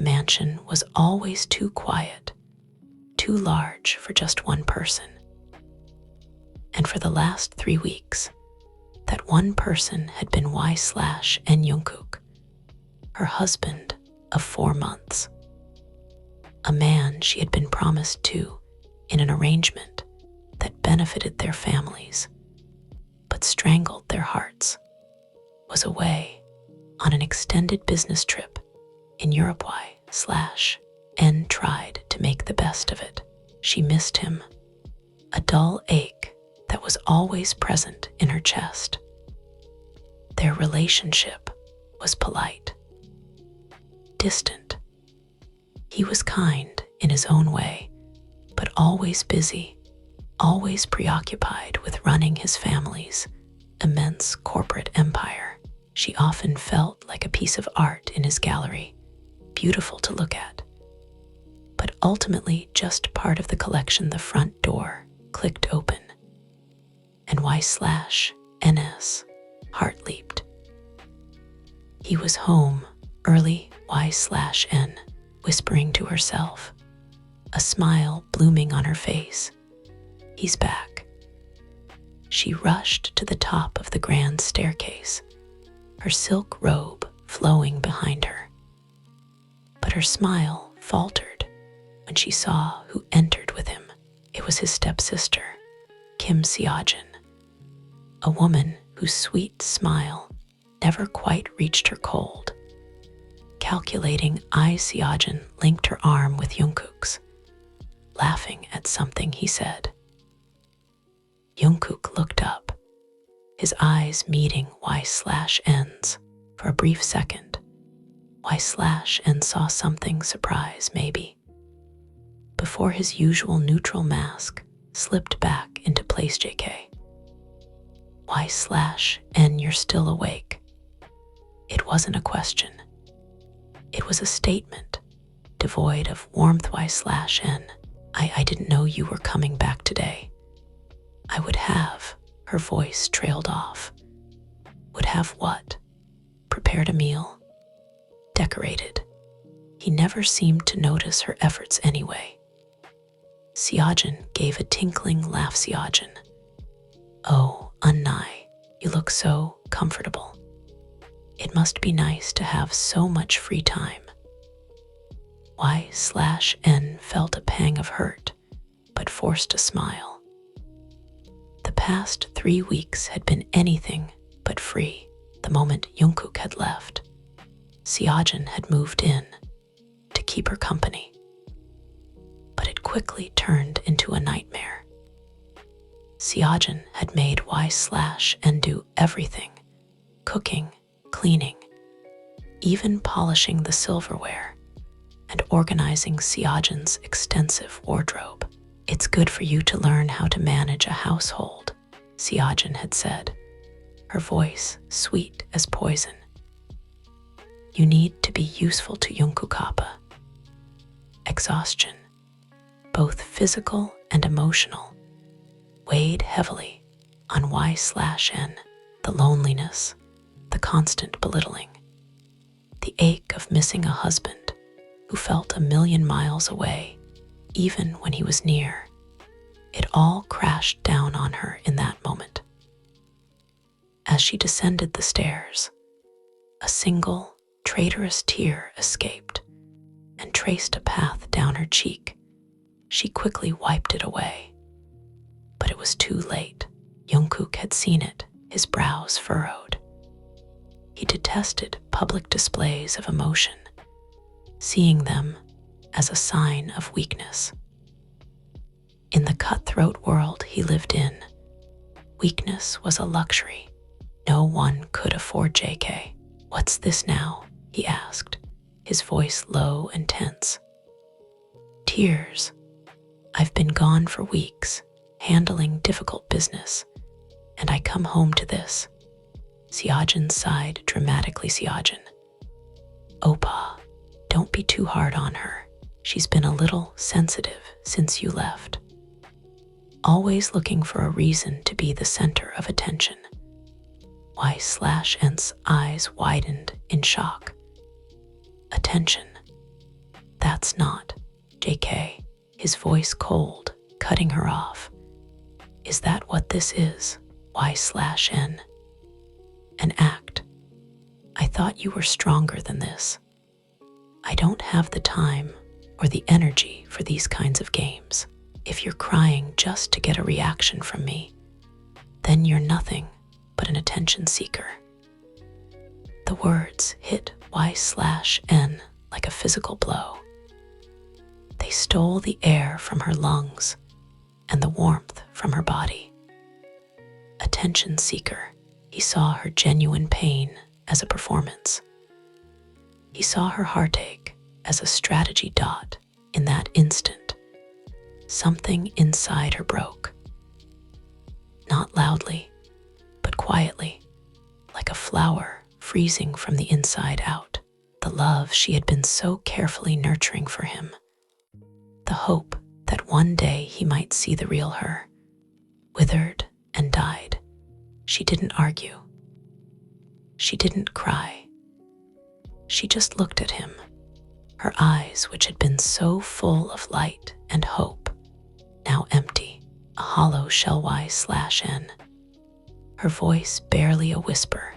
mansion was always too quiet, too large for just one person. And for the last 3 weeks, that one person had been Y/N Junkook, her husband of 4 months. A man she had been promised to in an arrangement that benefited their families, but strangled their hearts, was away on an extended business trip in Europe. Y/N tried to make the best of it. She missed him, a dull ache that was always present in her chest. Their relationship was polite, distant. He was kind in his own way, but always busy, always preoccupied with running his family's immense corporate empire. She often felt like a piece of art in his gallery, beautiful to look at, but ultimately just part of the collection. The front door clicked open, and Y/N's heart leaped. He was home early. Y/N, whispering to herself, a smile blooming on her face. He's back. She rushed to the top of the grand staircase, her silk robe flowing behind her. But her smile faltered when she saw who entered with him. It was his stepsister, Kim Seojin, a woman whose sweet smile never quite reached her cold. Calculating eyes, Seojin linked her arm with Jungkook's, laughing at something he said. Junkook looked up, his eyes meeting Y/N's for a brief second. Y/N saw something, surprise maybe, before his usual neutral mask slipped back into place. JK. Y/N, you're still awake. It wasn't a question. It was a statement, devoid of warmth. Y/N, I didn't know you were coming back today. I would have, her voice trailed off. Would have what? Prepared a meal? Decorated. He never seemed to notice her efforts anyway. Seojin gave a tinkling laugh. Seojin. Oh, Unnai, you look so comfortable. It must be nice to have so much free time. Y/N felt a pang of hurt, but forced a smile. The past 3 weeks had been anything but free. The moment Junkook had left, Seojin had moved in to keep her company. But it quickly turned into a nightmare. Seojin had made Y/N do everything, cooking, cleaning, even polishing the silverware, and organizing Seojin's extensive wardrobe. It's good for you to learn how to manage a household, Seojin had said, her voice sweet as poison. You need to be useful to Junkook. Exhaustion, both physical and emotional, weighed heavily on Y/N. The loneliness, the constant belittling, the ache of missing a husband who felt a million miles away, even when he was near. It all crashed down on her in that moment. As she descended the stairs, a single, traitorous tear escaped and traced a path down her cheek. She quickly wiped it away. But it was too late. Junkook had seen it, his brows furrowed. He detested public displays of emotion, seeing them as a sign of weakness. In the cutthroat world he lived in, weakness was a luxury. No one could afford. JK. What's this now? He asked, his voice low and tense. Tears. I've been gone for weeks, handling difficult business, and I come home to this. Seojin sighed dramatically. Seojin. Oppa, don't be too hard on her. She's been a little sensitive since you left. Always looking for a reason to be the center of attention. Y/N's eyes widened in shock. Attention. That's not, JK, his voice cold, cutting her off. Is that what this is, Y/N? An act? I thought you were stronger than this. I don't have the time or the energy for these kinds of games. If you're crying just to get a reaction from me, then you're nothing but an attention seeker. The words hit Y/N like a physical blow. They stole the air from her lungs and the warmth from her body. Attention seeker, he saw her genuine pain as a performance. He saw her heartache as a strategy dot. In that instant, something inside her broke. Not loudly, but quietly, like a flower freezing from the inside out. The love she had been so carefully nurturing for him. The hope that one day he might see the real her, withered and died. She didn't argue. She didn't cry. She just looked at him, her eyes, which had been so full of light and hope, now empty, a hollow shell Y/N. Her voice barely a whisper,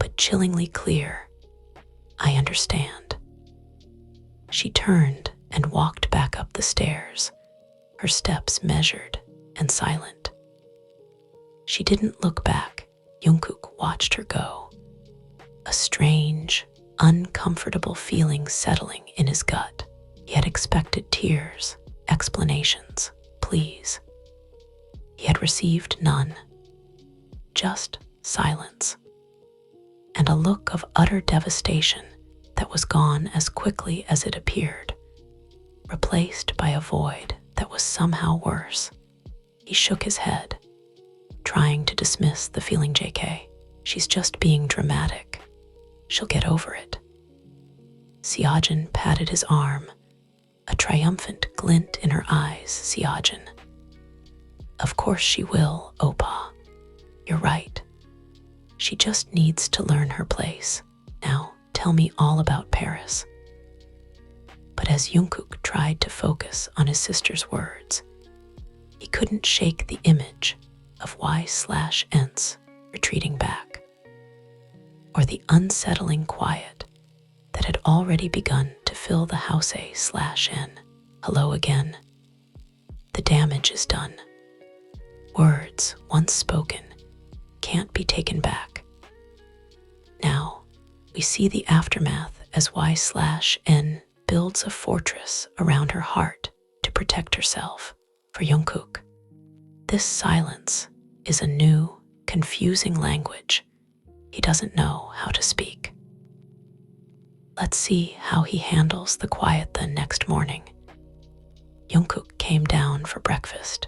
but chillingly clear. I understand. She turned and walked back up the stairs, her steps measured and silent. She didn't look back. Junkook watched her go, a strange, uncomfortable feeling settling in his gut. He had expected tears, explanations, pleas. He had received none, just silence, and a look of utter devastation that was gone as quickly as it appeared, replaced by a void that was somehow worse. He shook his head, trying to dismiss the feeling. JK, she's just being dramatic. She'll get over it. Jeon patted his arm, a triumphant glint in her eyes. Jeon. Of course she will, Oppa. You're right. She just needs to learn her place. Now, tell me all about Paris. But as Junkook tried to focus on his sister's words, he couldn't shake the image of Y/N's retreating back, or the unsettling quiet that had already begun to fill the house. A/N. Hello again. The damage is done. Words, once spoken, can't be taken back. Now, we see the aftermath as Y/N builds a fortress around her heart to protect herself. For Junkook, this silence is a new, confusing language he doesn't know how to speak. Let's see how he handles the quiet the next morning. Junkook came down for breakfast,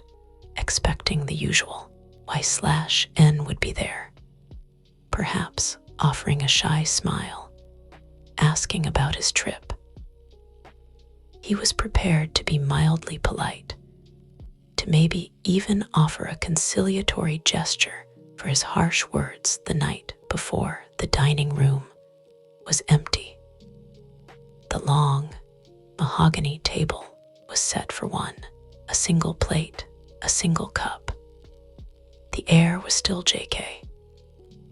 expecting the usual. Y/N would be there, perhaps offering a shy smile, asking about his trip. He was prepared to be mildly polite, to maybe even offer a conciliatory gesture for his harsh words the night before. The dining room was empty. The long, mahogany table was set for one, a single plate, a single cup. The air was still. JK,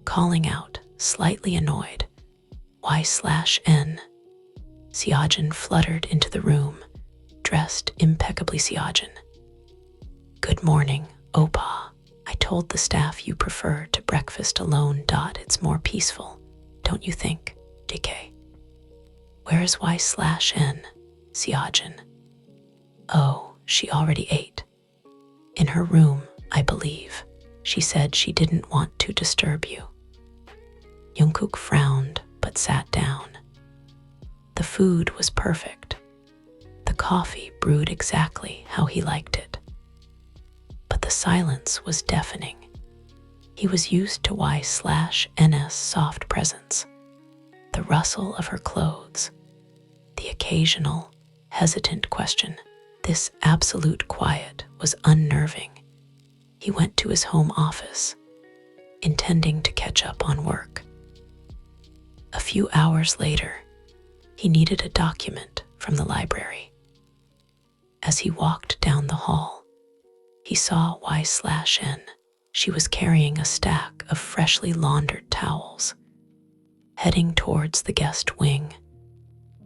calling out, slightly annoyed, Y/N. Jeon fluttered into the room, dressed impeccably. Jeon. Good morning, Oppa. I told the staff you prefer to breakfast alone. It's more peaceful, don't you think, JK? Where is Y/N? Jeon. Oh, she already ate. In her room, I believe. She said she didn't want to disturb you. Junkook frowned but sat down. The food was perfect. The coffee brewed exactly how he liked it. But the silence was deafening. He was used to Y/N's soft presence, the rustle of her clothes, the occasional, hesitant question. This absolute quiet was unnerving. He went to his home office, intending to catch up on work. A few hours later, he needed a document from the library. As he walked down the hall, he saw Y/N. She was carrying a stack of freshly laundered towels. Heading towards the guest wing,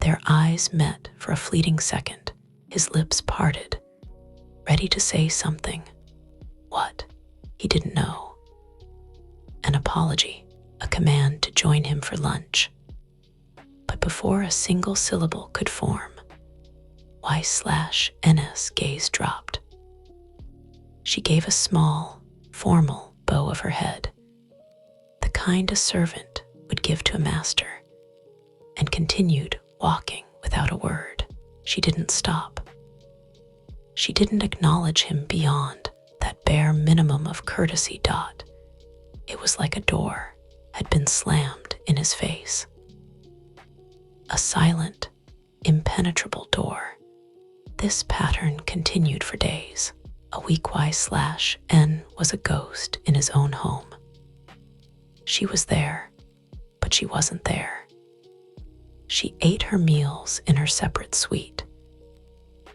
their eyes met for a fleeting second. His lips parted, ready to say something. What? He didn't know. An apology, a command to join him for lunch. But before a single syllable could form, Y/N's gaze dropped. She gave a small, formal bow of her head, the kind a servant would give to a master, and continued walking without a word. She didn't stop. She didn't acknowledge him beyond that bare minimum of courtesy. It was like a door had been slammed in his face. A silent, impenetrable door. This pattern continued for days. A week Y/N was a ghost in his own home. She was there, but she wasn't there. She ate her meals in her separate suite.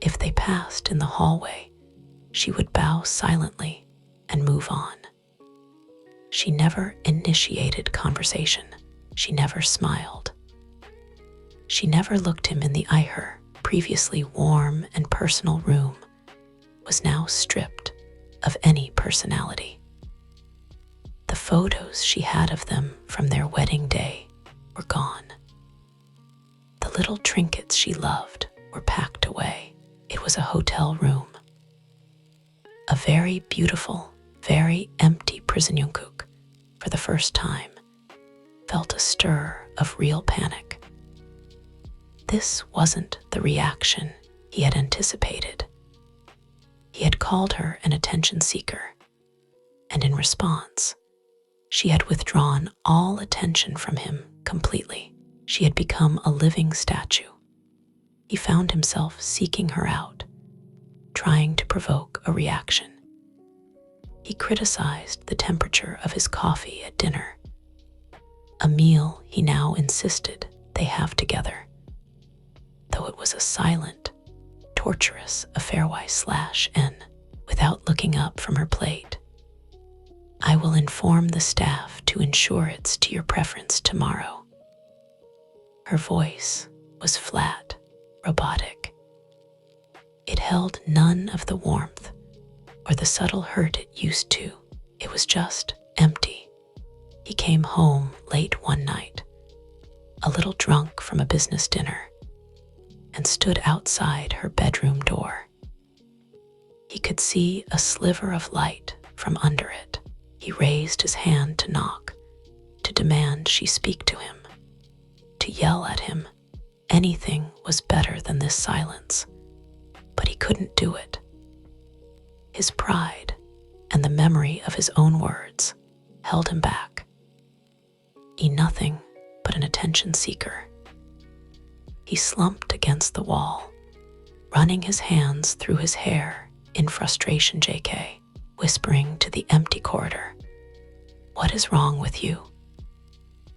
If they passed in the hallway, she would bow silently and move on. She never initiated conversation. She never smiled. She never looked him in the eye. Her previously warm and personal room was now stripped of any personality. The photos she had of them from their wedding day were gone. The little trinkets she loved were packed away. It was a hotel room. A very beautiful, very empty prison. Junkook, for the first time, felt a stir of real panic. This wasn't the reaction he had anticipated. He had called her an attention seeker, and in response, she had withdrawn all attention from him completely. She had become a living statue. He found himself seeking her out, trying to provoke a reaction. He criticized the temperature of his coffee at dinner, a meal he now insisted they have together, though it was a silent, torturous affair. Y/N, without looking up from her plate. I will inform the staff to ensure it's to your preference tomorrow. Her voice was flat, robotic. It held none of the warmth or the subtle hurt it used to. It was just empty. He came home late one night, a little drunk from a business dinner, and stood outside her bedroom door. He could see a sliver of light from under it. He raised his hand to knock, to demand she speak to him, to yell at him. Anything was better than this silence, but he couldn't do it. His pride and the memory of his own words held him back. He nothing but an attention seeker. He slumped against the wall, running his hands through his hair in frustration. JK, whispering to the empty corridor, "What is wrong with you?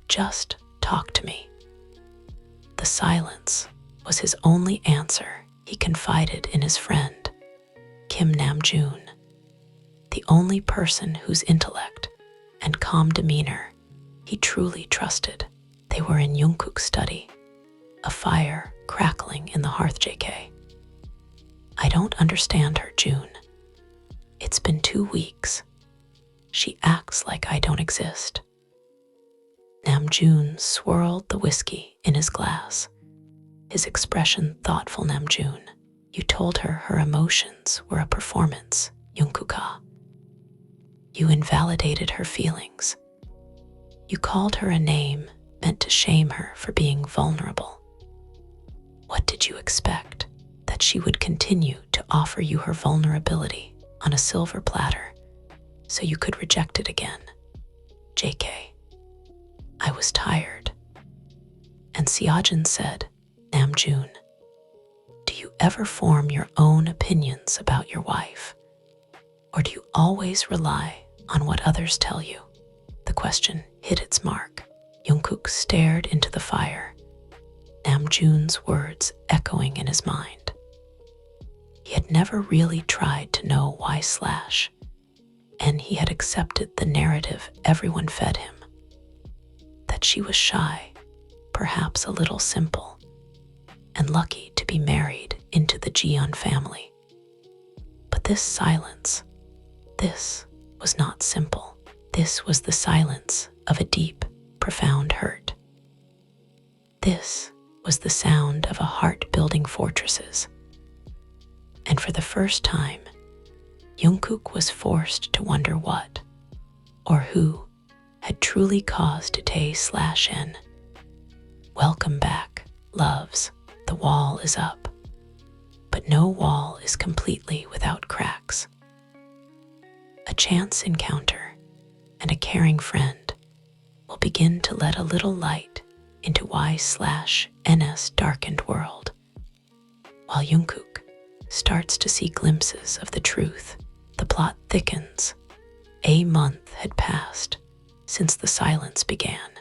Just talk to me." The silence was his only answer. He confided in his friend, Kim Namjoon, the only person whose intellect and calm demeanor he truly trusted. They were in Junkook's study, a fire crackling in the hearth. JK, I don't understand her, June. It's been 2 weeks. She acts like I don't exist. Namjoon swirled the whiskey in his glass, his expression thoughtful. Namjoon, you told her her emotions were a performance. Junkook, you invalidated her feelings. You called her a name meant to shame her for being vulnerable. What did you expect? That she would continue to offer you her vulnerability on a silver platter so you could reject it again? JK, I was tired. And Seojin said, Namjoon, do you ever form your own opinions about your wife? Or do you always rely on what others tell you? The question hit its mark. Junkook stared into the fire. Namjoon's words echoing in his mind. He had never really tried to know why slash, and he had accepted the narrative everyone fed him. That she was shy, perhaps a little simple, and lucky to be married into the Jeon family. But this silence, this was not simple. This was the silence of a deep, profound hurt. This was the sound of a heart building fortresses. And for the first time, Junkook was forced to wonder what, or who, had truly caused Tae/N. Welcome back, loves. The wall is up. But no wall is completely without cracks. A chance encounter and a caring friend will begin to let a little light into Y/N's darkened world, while Junkook starts to see glimpses of the truth. The plot thickens. A month had passed since the silence began.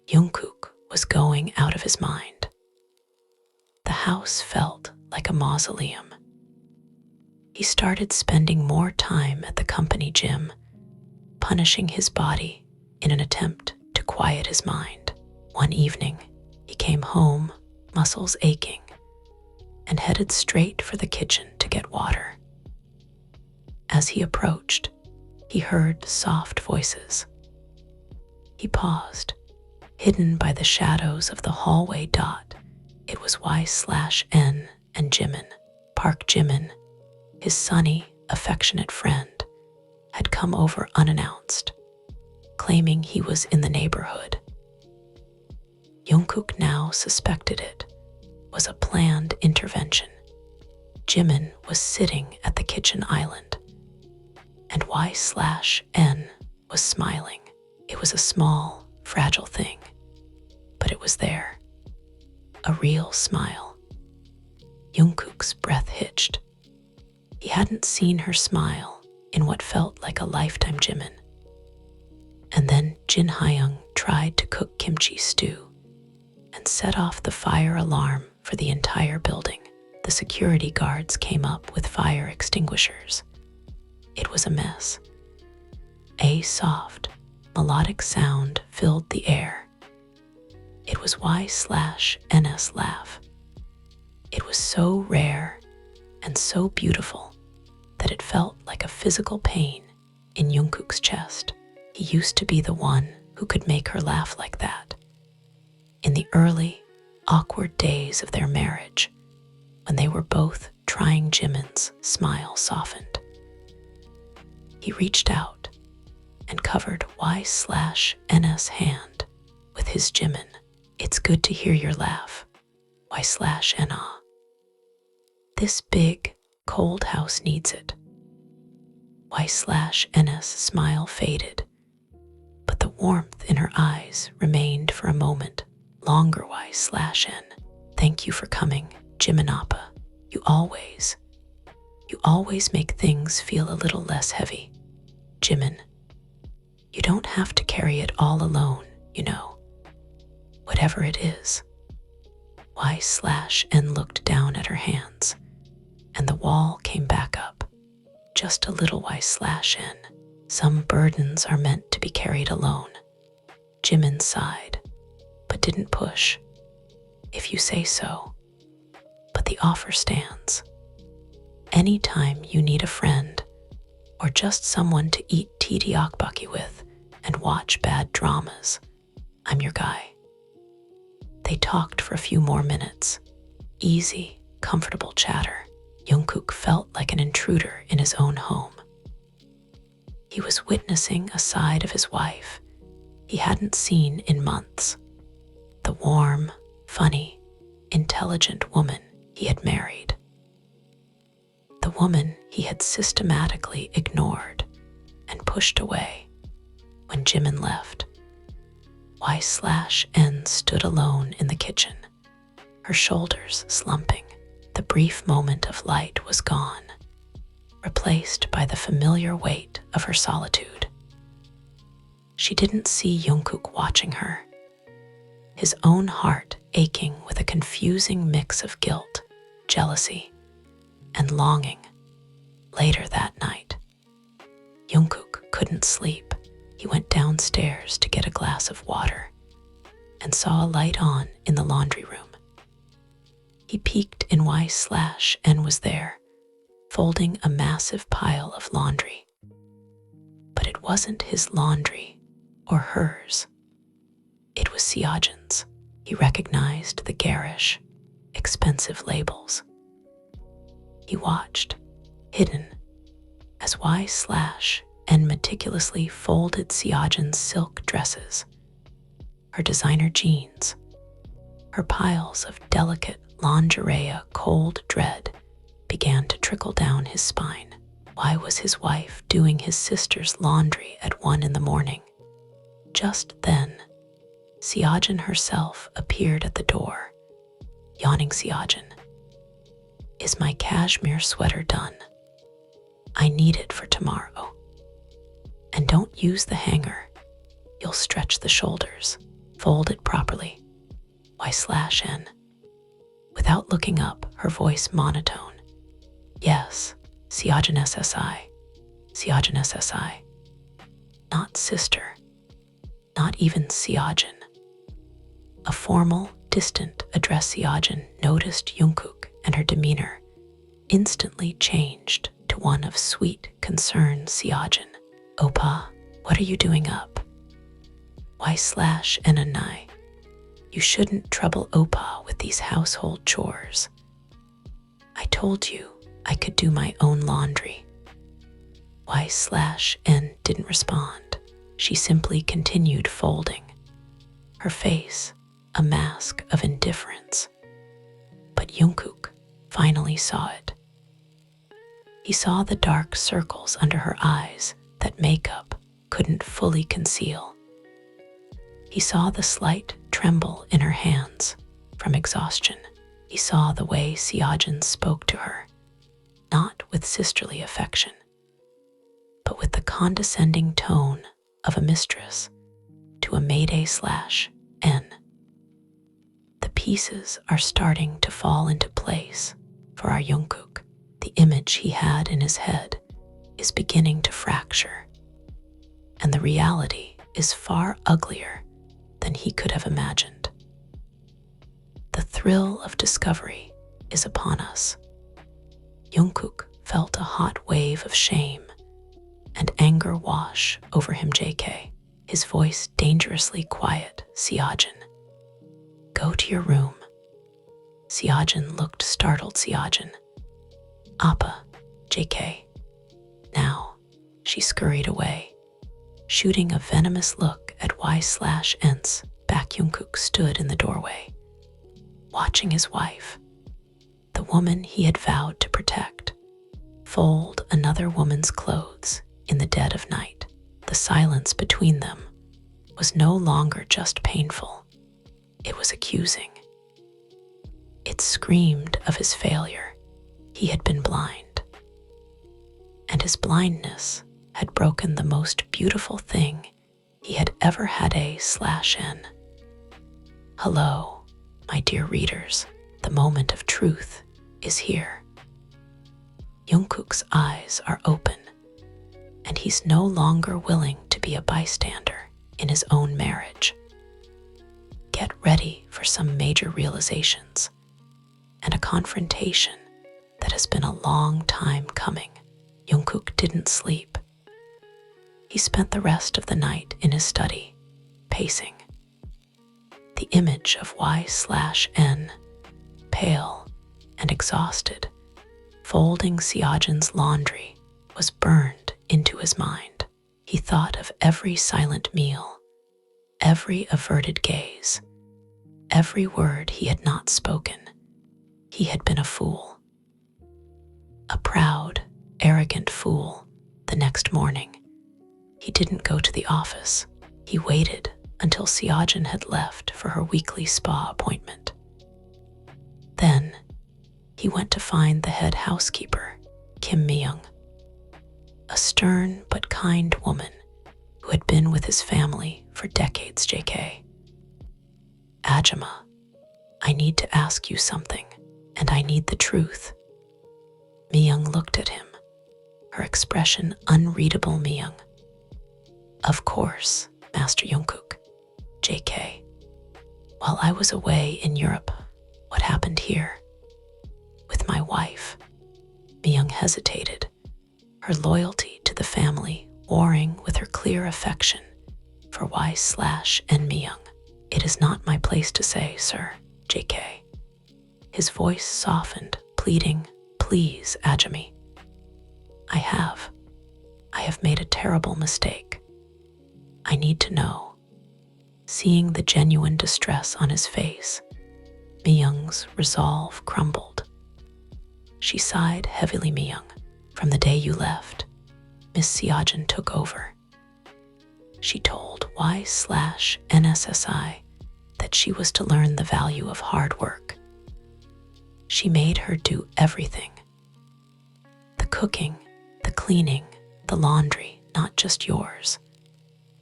Junkook was going out of his mind. The house felt like a mausoleum. He started spending more time at the company gym, punishing his body in an attempt to quiet his mind. One evening, he came home, muscles aching, and headed straight for the kitchen to get water. As he approached, he heard soft voices. He paused, hidden by the shadows of the hallway. It was Y/N and Jimin. Park Jimin, his sunny, affectionate friend, had come over unannounced, claiming he was in the neighborhood. Junkook now suspected it was a planned intervention. Jimin was sitting at the kitchen island, and Y/N was smiling. It was a small, fragile thing, but it was there. A real smile. Jungkook's breath hitched. He hadn't seen her smile in what felt like a lifetime. Jimin. And then Jin Hyung tried to cook kimchi stew and set off the fire alarm for the entire building. The security guards came up with fire extinguishers. It was a mess. A soft, melodic sound filled the air. It was Y/N's laugh. It was so rare and so beautiful that it felt like a physical pain in Jungkook's chest. He used to be the one who could make her laugh like that. In the early, awkward days of their marriage, when they were both trying, Jimin's smile softened. He reached out and covered Y/N's hand with his. Jimin, it's good to hear your laugh. Y/N. This big, cold house needs it. Y/N's smile faded, but the warmth in her eyes remained for a moment longer. Y/N. Thank you for coming, Jimin Appa. You always make things feel a little less heavy. Jimin, you don't have to carry it all alone, you know. Whatever it is. Y/N looked down at her hands, and the wall came back up. Just a little. Y/N. Some burdens are meant to be carried alone. Jimin sighed, but didn't push. If you say so. But the offer stands. Anytime you need a friend, or just someone to eat tteokbokki with and watch bad dramas, I'm your guy. They talked for a few more minutes. Easy, comfortable chatter. Jungkook felt like an intruder in his own home. He was witnessing a side of his wife he hadn't seen in months. The warm, funny, intelligent woman he had married. The woman he had systematically ignored and pushed away when Jimin left. Y/N stood alone in the kitchen, her shoulders slumping. The brief moment of light was gone, replaced by the familiar weight of her solitude. She didn't see Jungkook watching her. His own heart aching with a confusing mix of guilt, jealousy, and longing. Later that night, Junkook couldn't sleep. He went downstairs to get a glass of water and saw a light on in the laundry room. He peeked in y/n was there, folding a massive pile of laundry. But it wasn't his laundry or hers. It was Seojin's. He recognized the garish, expensive labels. He watched, hidden, as y/n meticulously folded Seojin's silk dresses, her designer jeans, her piles of delicate lingerie. Cold dread began to trickle down his spine. Why was his wife doing his sister's laundry at 1 a.m? Just then, Seojin herself appeared at the door. Yawning Seojin, "Is my cashmere sweater done? I need it for tomorrow. And don't use the hanger. You'll stretch the shoulders. Fold it properly. Y/n." Without looking up, her voice monotone. "Yes, Seojin SSI. Seojin SSI. Not sister. Not even Seojin." A formal, distant address. Seojin noticed Junkook, and her demeanor instantly changed to one of sweet concern. "Seojin, Oppa, what are you doing up? Y/n. You shouldn't trouble Oppa with these household chores. I told you I could do my own laundry." Y/n didn't respond. She simply continued folding, her face a mask of indifference. But Junkook finally saw it. He saw the dark circles under her eyes that makeup couldn't fully conceal. He saw the slight tremble in her hands from exhaustion. He saw the way Seojin spoke to her, not with sisterly affection, but with the condescending tone of a mistress to a maid/n. The pieces are starting to fall into place for our Junkook. The image he had in his head is beginning to fracture, and the reality is far uglier than he could have imagined. The thrill of discovery is upon us. Junkook felt a hot wave of shame and anger wash over him. JK, his voice dangerously quiet. "Seojin, go to your room." Seojin looked startled. "Seojin, Appa, JK. Now." She scurried away, shooting a venomous look at y/n's back. Junkook stood in the doorway, watching his wife, the woman he had vowed to protect, fold another woman's clothes in the dead of night. The silence between them was no longer just painful, it was accusing. It screamed of his failure. He had been blind, and his blindness had broken the most beautiful thing he had ever had. A/n. Hello, my dear readers, the moment of truth is here. Junkook's eyes are open, and he's no longer willing to be a bystander in his own marriage. Get ready for some major realizations and a confrontation that has been a long time coming. Junkook didn't sleep. He spent the rest of the night in his study, pacing. The image of y/n, pale and exhausted, folding Seojin's laundry, was burned into his mind. He thought of every silent meal, every averted gaze, every word he had not spoken. He had been a fool. A proud, arrogant fool. The next morning, he didn't go to the office. He waited until Seojin had left for her weekly spa appointment. Then, he went to find the head housekeeper, Kim Myung, a stern but kind woman who had been with his family for decades. JK. "Ajima, I need to ask you something, and I need the truth. Mi-young looked at him, her expression unreadable. Mi-young. Of course, Master Junkook. JK. While I was away in Europe, what happened here? With my wife. Mi-young hesitated, her loyalty to the family warring with her clear affection for Y/N Mi-young. It is not my place to say, sir, JK. His voice softened, pleading, please, Ajami. I have made a terrible mistake. I need to know. Seeing the genuine distress on his face, Mi-young's resolve crumbled. She sighed heavily. Mi-young, from the day you left, Miss Seojin took over. She told Y/NSSI that she was to learn the value of hard work. She made her do everything. The cooking, the cleaning, the laundry, not just yours,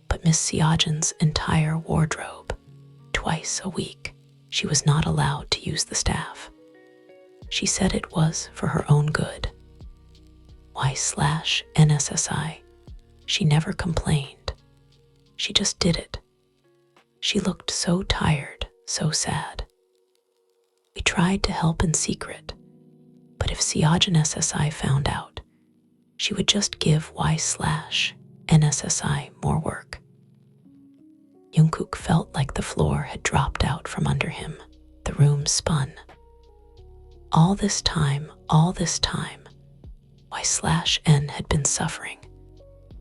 but Miss Seojin's entire wardrobe. Twice a week, she was not allowed to use the staff. She said it was for her own good. Y/NSSI, she never complained. She just did it. She looked so tired, so sad. We tried to help in secret, but if Seojin SSI found out, she would just give Y/NSSI more work. Junkook felt like the floor had dropped out from under him. The room spun. All this time, Y/N had been suffering,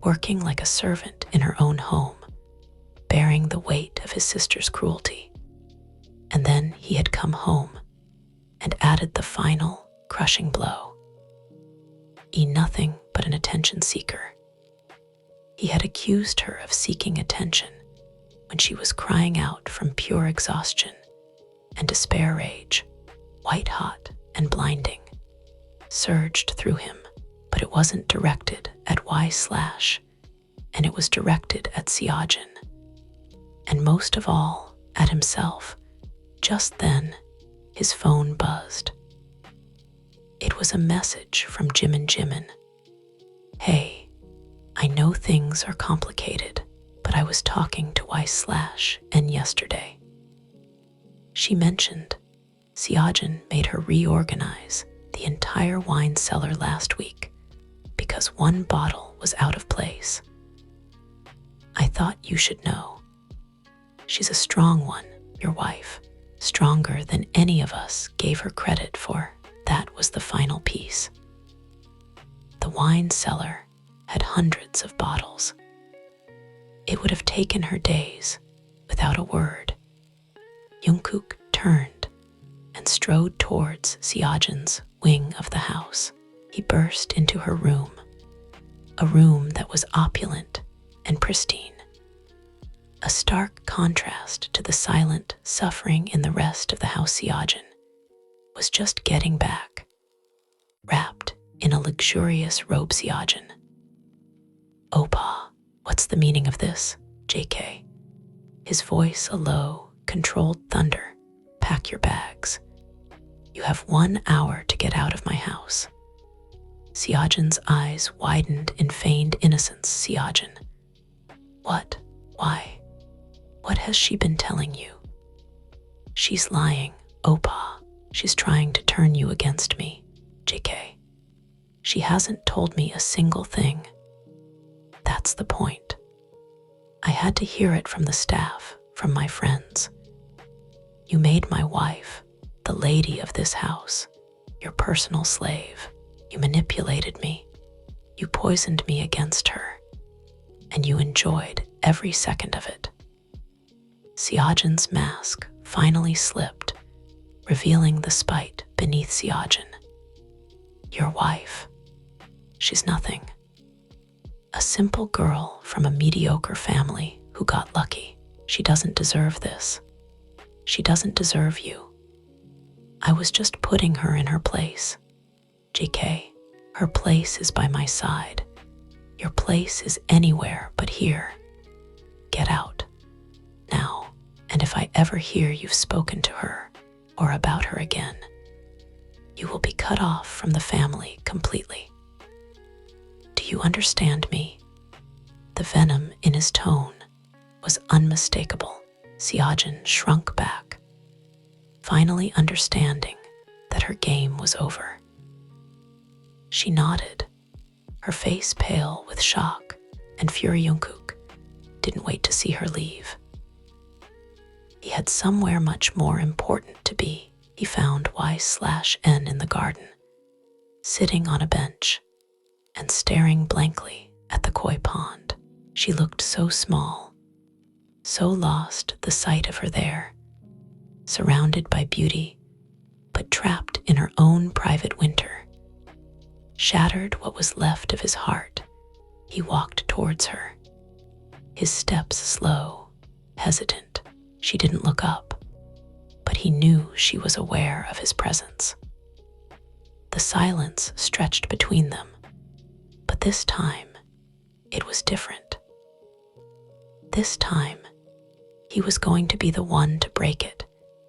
working like a servant in her own home, bearing the weight of his sister's cruelty. And then he had come home and added the final, crushing blow. Nothing but an attention seeker. He had accused her of seeking attention when she was crying out from pure exhaustion and despair. Rage, white hot and blinding, surged through him, but it wasn't directed at Y/, and it was directed at Seojin, and most of all, at himself. Just then, his phone buzzed. It was a message from Jimin. Hey, I know things are complicated, but I was talking to Y/N yesterday. She mentioned Seojin made her reorganize the entire wine cellar last week because one bottle was out of place. I thought you should know. She's a strong one, your wife, stronger than any of us gave her credit for. That was the final piece. The wine cellar had hundreds of bottles. It would have taken her days without a word. Junkook turned and strode towards Seojin's wing of the house. He burst into her room, a room that was opulent and pristine, a stark contrast to the silent suffering in the rest of the house. Seojin was just getting back, wrapped in a luxurious robe. Seojin. Oppa, what's the meaning of this, JK? His voice a low, controlled thunder. Pack your bags. You have 1 hour to get out of my house. Seojin's eyes widened in feigned innocence. Seojin. What? Why? What has she been telling you? She's lying, Oppa. She's trying to turn you against me, JK. She hasn't told me a single thing. That's the point. I had to hear it from the staff, from my friends. You made my wife, the lady of this house, your personal slave. You manipulated me. You poisoned me against her. And you enjoyed every second of it. Seojin's mask finally slipped, revealing the spite beneath Seojin. Your wife. She's nothing. A simple girl from a mediocre family who got lucky. She doesn't deserve this. She doesn't deserve you. I was just putting her in her place. JK, her place is by my side. Your place is anywhere but here. Get out. Now, and if I ever hear you've spoken to her, or about her again, you will be cut off from the family completely. Do you understand me?" The venom in his tone was unmistakable. Seojin shrunk back, finally understanding that her game was over. She nodded, her face pale with shock, and Fury Junkook didn't wait to see her leave. He had somewhere much more important to be. He found Y/N in the garden, sitting on a bench and staring blankly at the koi pond. She looked so small, so lost the sight of her there, surrounded by beauty, but trapped in her own private winter. Shattered what was left of his heart, he walked towards her, his steps slow, hesitant. She didn't look up, but he knew she was aware of his presence. The silence stretched between them, but this time it was different. This time, he was going to be the one to break it.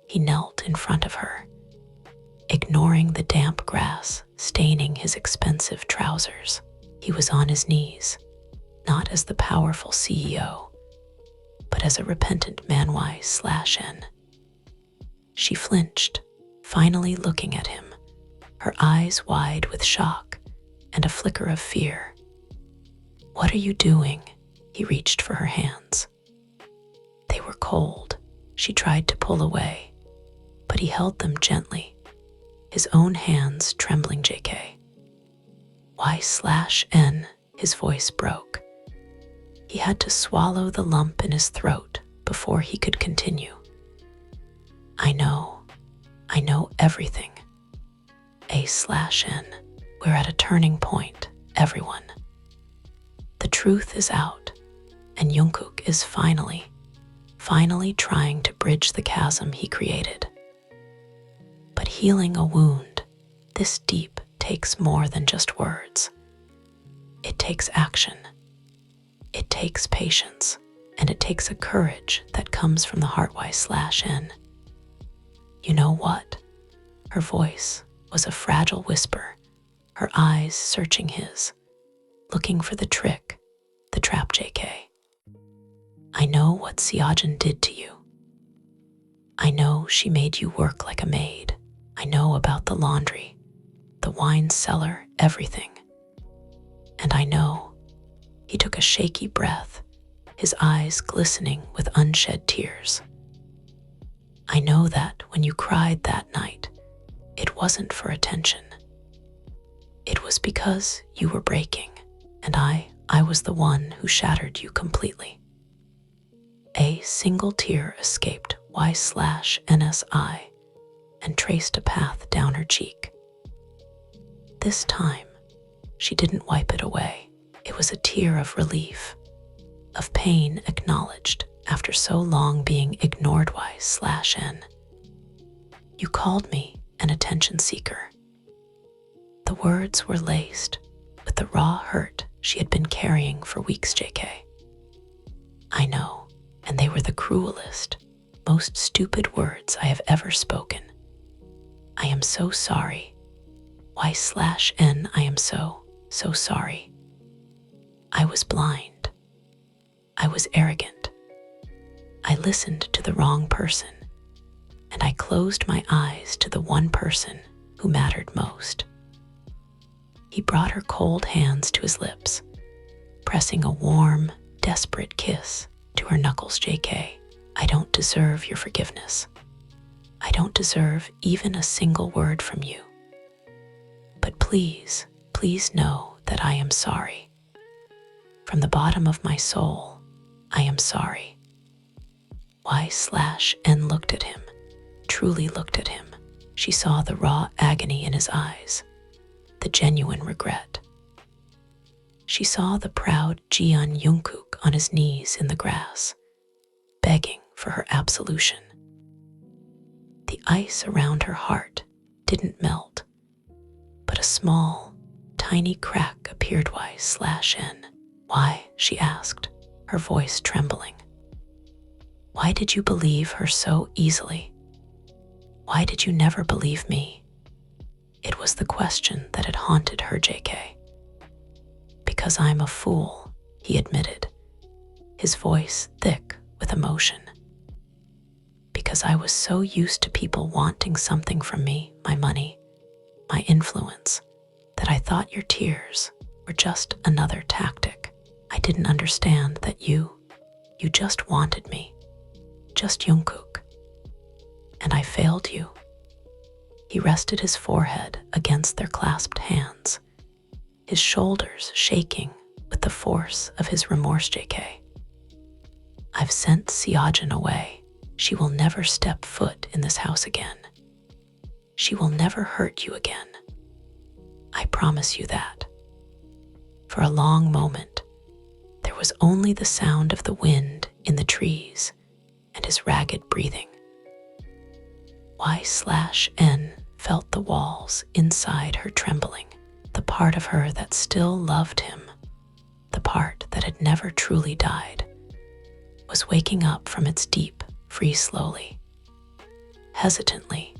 He knelt in front of her, ignoring the damp grass staining his expensive trousers. He was on his knees, not as the powerful CEO, but as a repentant man. Y/N. She flinched, finally looking at him, her eyes wide with shock and a flicker of fear. "What are you doing?" He reached for her hands. They were cold. She tried to pull away, but he held them gently, his own hands trembling. "JK. Y/N, his voice broke. He had to swallow the lump in his throat before he could continue. I know everything. A/N, we're at a turning point, everyone. The truth is out, and Junkook is finally trying to bridge the chasm he created. But healing a wound this deep takes more than just words. It takes action. It takes patience, and it takes a courage that comes from the heart. Y/N. You know what? Her voice was a fragile whisper, her eyes searching his, looking for the trick, the trap. JK. I know what Seojin did to you. I know she made you work like a maid. I know about the laundry, the wine cellar, everything. And I know, he took a shaky breath, his eyes glistening with unshed tears. I know that when you cried that night, it wasn't for attention. It was because you were breaking, and I was the one who shattered you completely. A single tear escaped Y/NSI and traced a path down her cheek. This time, she didn't wipe it away. It was a tear of relief, of pain acknowledged after so long being ignored. Y/N. You called me an attention seeker. The words were laced with the raw hurt she had been carrying for weeks. JK. I know, and they were the cruelest, most stupid words I have ever spoken. I am so sorry. Y/N, I am so sorry. I was blind. I was arrogant. I listened to the wrong person, and I closed my eyes to the one person who mattered most. He brought her cold hands to his lips, pressing a warm, desperate kiss to her knuckles. JK, I don't deserve your forgiveness. I don't deserve even a single word from you. But please know that I am sorry. From the bottom of my soul, I am sorry. Y/N looked at him, truly looked at him. She saw the raw agony in his eyes, the genuine regret. She saw the proud Jeon Junkook on his knees in the grass, begging for her absolution. The ice around her heart didn't melt, but a small, tiny crack appeared. Y/N. Why? She asked, her voice trembling. Why did you believe her so easily? Why did you never believe me? It was the question that had haunted her, JK. Because I'm a fool, he admitted, his voice thick with emotion. Because I was so used to people wanting something from me, my money, my influence, that I thought your tears were just another tactic. I didn't understand that you just wanted me, just Junkook. And I failed you. He rested his forehead against their clasped hands, his shoulders shaking with the force of his remorse, JK. I've sent Seojin away. She will never step foot in this house again. She will never hurt you again. I promise you that. For a long moment, there was only the sound of the wind in the trees and his ragged breathing. Y/N felt the walls inside her trembling, the part of her that still loved him, the part that had never truly died, was waking up from its deep freeze slowly. Hesitantly,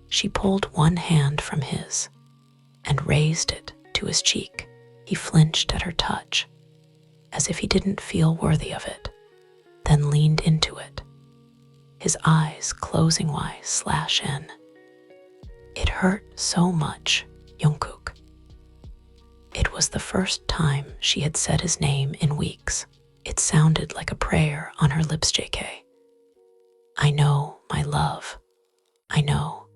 she pulled one hand from his and raised it to his cheek. He flinched at her touch, as if he didn't feel worthy of it, then leaned into it, his eyes closing Y/N. It hurt so much, Junkook. It was the first time she had said his name in weeks. It sounded like a prayer on her lips, JK. I know, my love. I know.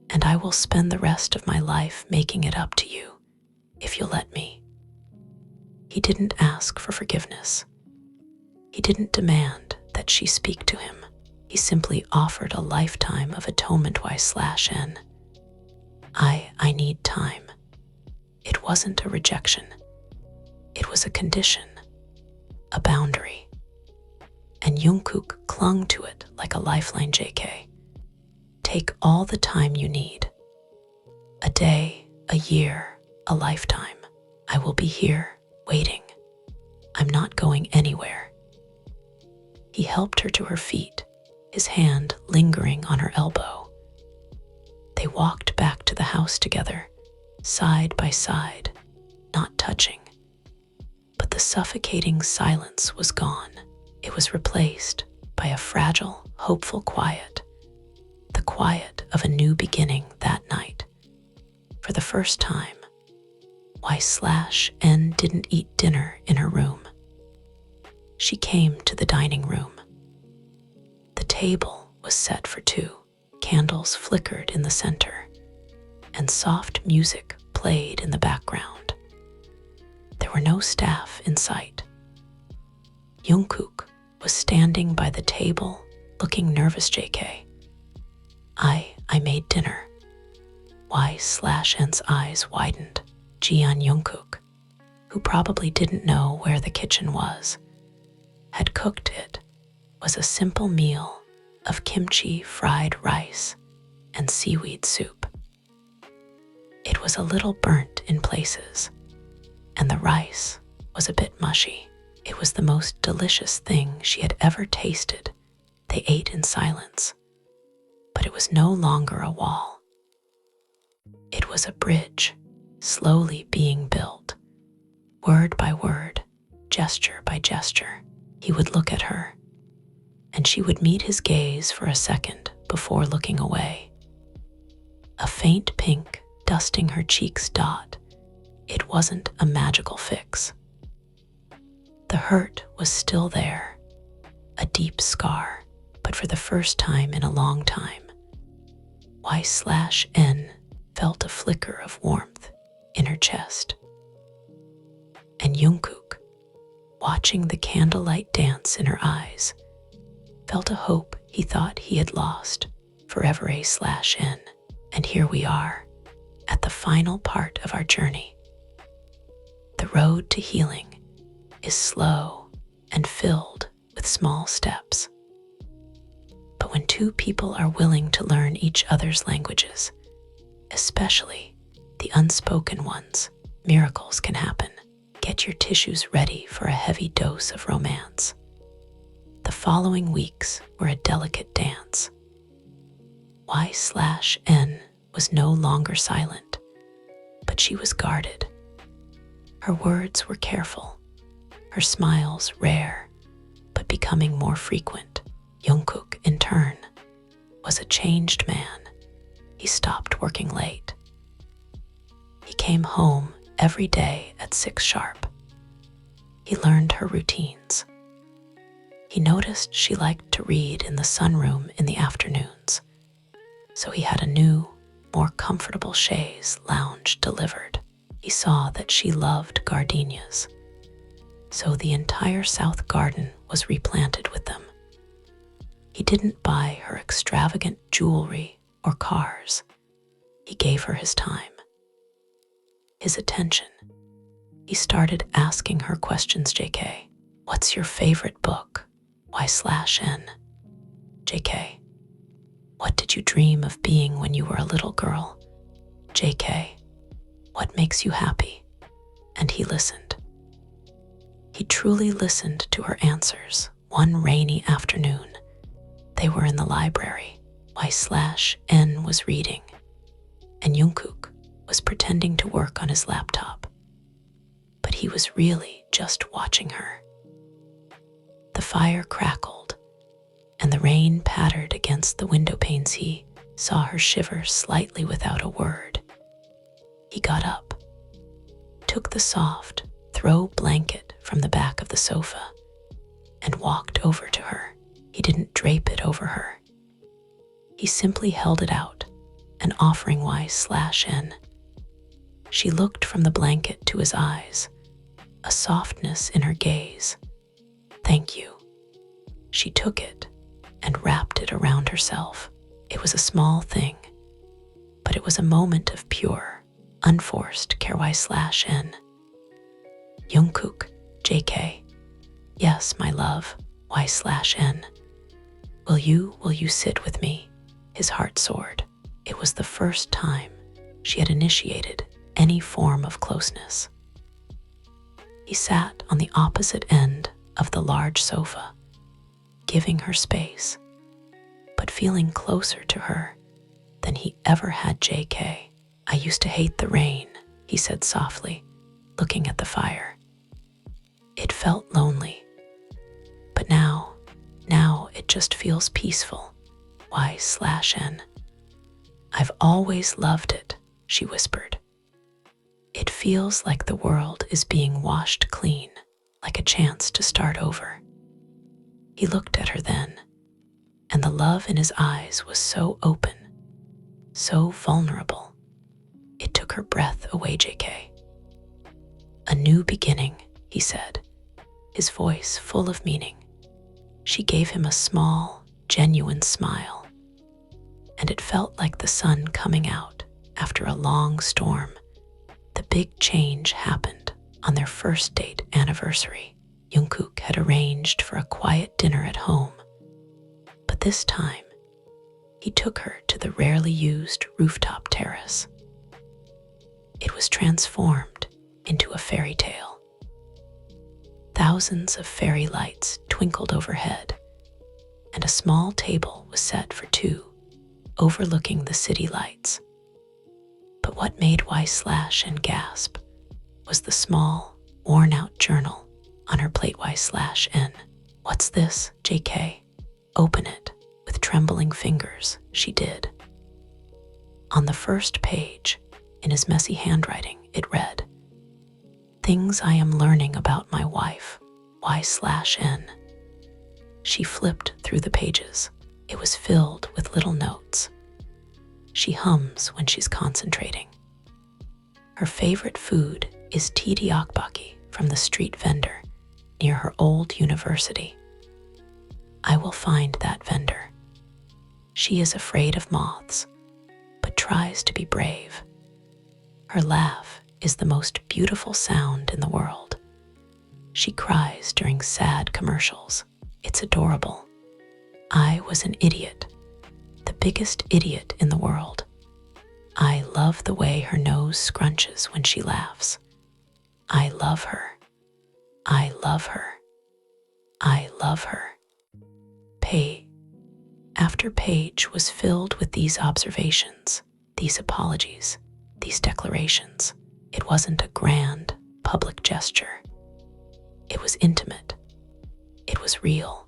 And I will spend the rest of my life making it up to you, if you'll let me. He didn't ask for forgiveness. He didn't demand that she speak to him. He simply offered a lifetime of atonement. Y/N. I need time. It wasn't a rejection. It was a condition, a boundary. And Junkook clung to it like a lifeline, JK. Take all the time you need. A day, a year, a lifetime. I will be here, waiting. I'm not going anywhere. He helped her to her feet, his hand lingering on her elbow. They walked back to the house together, side by side, not touching. But the suffocating silence was gone. It was replaced by a fragile, hopeful quiet, the quiet of a new beginning that night. For the first time, Y/N didn't eat dinner in her room. She came to the dining room. The table was set for two. Candles flickered in the center, and soft music played in the background. There were no staff in sight. Junkook was standing by the table, looking nervous, JK. I made dinner. Y/N's eyes widened. Jeon Junkook, who probably didn't know where the kitchen was, had cooked it, was a simple meal of kimchi fried rice and seaweed soup. It was a little burnt in places, and the rice was a bit mushy. It was the most delicious thing she had ever tasted. They ate in silence, but it was no longer a wall. It was a bridge, slowly being built, word by word, gesture by gesture. He would look at her, and she would meet his gaze for a second before looking away. A faint pink dusting her cheeks dot. It wasn't a magical fix. The hurt was still there, a deep scar, but for the first time in a long time, Y/N felt a flicker of warmth in her chest. And Junkook, watching the candlelight dance in her eyes, felt a hope he thought he had lost forever. A/N. And here we are, at the final part of our journey. The road to healing is slow and filled with small steps. But when two people are willing to learn each other's languages, especially the unspoken ones, miracles can happen. Get your tissues ready for a heavy dose of romance. The following weeks were a delicate dance. Y/N was no longer silent, but she was guarded. Her words were careful, her smiles rare, but becoming more frequent. Junkook, in turn, was a changed man. He stopped working late. He came home every day at 6 sharp. He learned her routines. He noticed she liked to read in the sunroom in the afternoons, so he had a new, more comfortable chaise lounge delivered. He saw that she loved gardenias, so the entire south garden was replanted with them. He didn't buy her extravagant jewelry or cars. He gave her his time, his attention. He started asking her questions. JK, what's your favorite book? Y/N. JK, what did you dream of being when you were a little girl? JK, what makes you happy? And he listened. He truly listened to her answers. One rainy afternoon, they were in the library. Y/N was reading, and Junkook was pretending to work on his laptop. But he was really just watching her. The fire crackled, and the rain pattered against the window panes. He saw her shiver slightly without a word. He got up, took the soft throw blanket from the back of the sofa, and walked over to her. He didn't drape it over her. He simply held it out, an offering. Y/N. She looked from the blanket to his eyes, a softness in her gaze. Thank you. She took it and wrapped it around herself. It was a small thing, but it was a moment of pure, unforced care. Y/N. Junkook, JK. Yes, my love. Y/N. Will you sit with me? His heart soared. It was the first time she had initiated any form of closeness. He sat on the opposite end of the large sofa, giving her space, but feeling closer to her than he ever had. JK, I used to hate the rain, he said softly, looking at the fire. It felt lonely, but now it just feels peaceful. Y/N. I've always loved it, she whispered. It feels like the world is being washed clean, like a chance to start over. He looked at her then, and the love in his eyes was so open, so vulnerable. It took her breath away. JK. A new beginning, he said, his voice full of meaning. She gave him a small, genuine smile, and it felt like the sun coming out after a long storm. The big change happened on their first date anniversary. Junkook had arranged for a quiet dinner at home, but this time he took her to the rarely used rooftop terrace. It was transformed into a fairy tale. Thousands of fairy lights twinkled overhead, and a small table was set for two, overlooking the city lights. But what made Y/N gasp was the small, worn-out journal on her plate. Y/N. What's this, JK? Open it. With trembling fingers, she did. On the first page, in his messy handwriting, it read, Things I am learning about my wife, Y/N. She flipped through the pages. It was filled with little notes. She hums when she's concentrating. Her favorite food is tteokbokki from the street vendor near her old university. I will find that vendor. She is afraid of moths, but tries to be brave. Her laugh is the most beautiful sound in the world. She cries during sad commercials. It's adorable. I was an idiot, the biggest idiot in the world. I love the way her nose scrunches when she laughs. I love her. I love her. I love her. Pay after page was filled with these observations, these apologies, these declarations. It wasn't a grand, public gesture. It was intimate. It was real.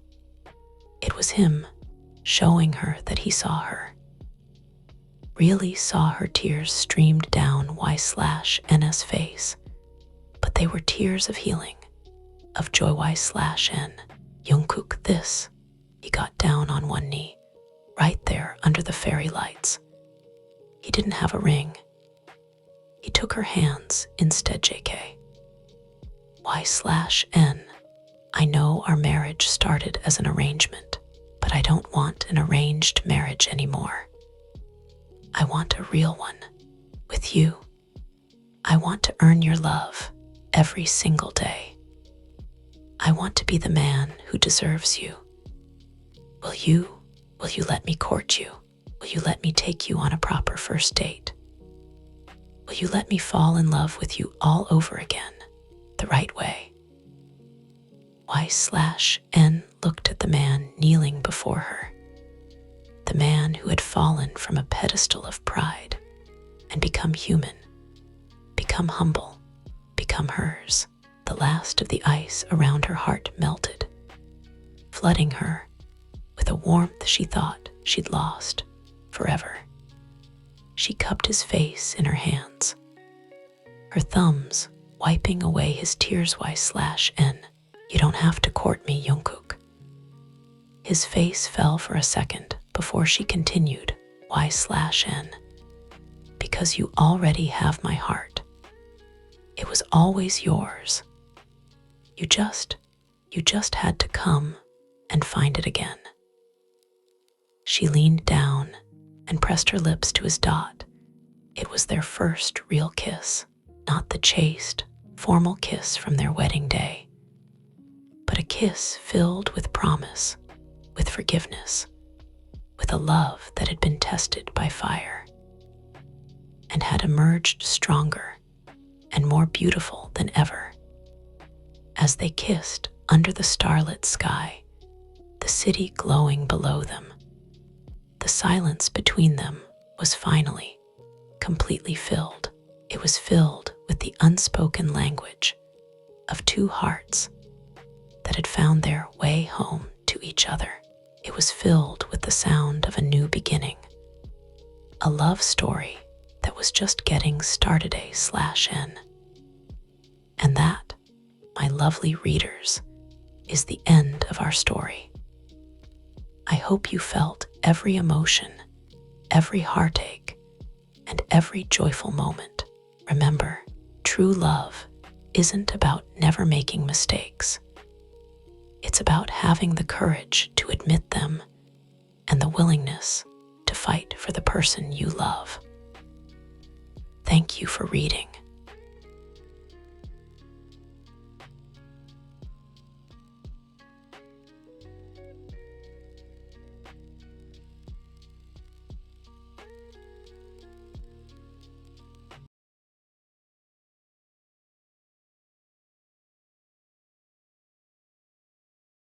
It was him showing her that he saw her. Really saw her tears streamed down Y/N's face, but they were tears of healing, of joy Y/N. Junkook, this. He got down on one knee, right there under the fairy lights. He didn't have a ring. He took her hands instead. JK. Y/N. I know our marriage started as an arrangement, but I don't want an arranged marriage anymore. I want a real one, with you. I want to earn your love every single day. I want to be the man who deserves you. Will you let me court you? Will you let me take you on a proper first date? Will you let me fall in love with you all over again, the right way? Y/N looked at the man kneeling before her, the man who had fallen from a pedestal of pride and become human, become humble, become hers. The last of the ice around her heart melted, flooding her with a warmth she thought she'd lost forever. She cupped his face in her hands, her thumbs wiping away his tears. Y/N. You don't have to court me, Junkook. His face fell for a second before she continued. Y/N. Because you already have my heart. It was always yours. You just had to come and find it again. She leaned down and pressed her lips to his dot. It was their first real kiss, not the chaste, formal kiss from their wedding day, but a kiss filled with promise, with forgiveness, with a love that had been tested by fire and had emerged stronger and more beautiful than ever. As they kissed under the starlit sky, the city glowing below them, the silence between them was finally completely filled. It was filled with the unspoken language of two hearts that had found their way home to each other. It was filled with the sound of a new beginning, a love story that was just getting started. A/N. And that, my lovely readers, is the end of our story. I hope you felt every emotion, every heartache, and every joyful moment. Remember, true love isn't about never making mistakes. It's about having the courage to admit them and the willingness to fight for the person you love. Thank you for reading.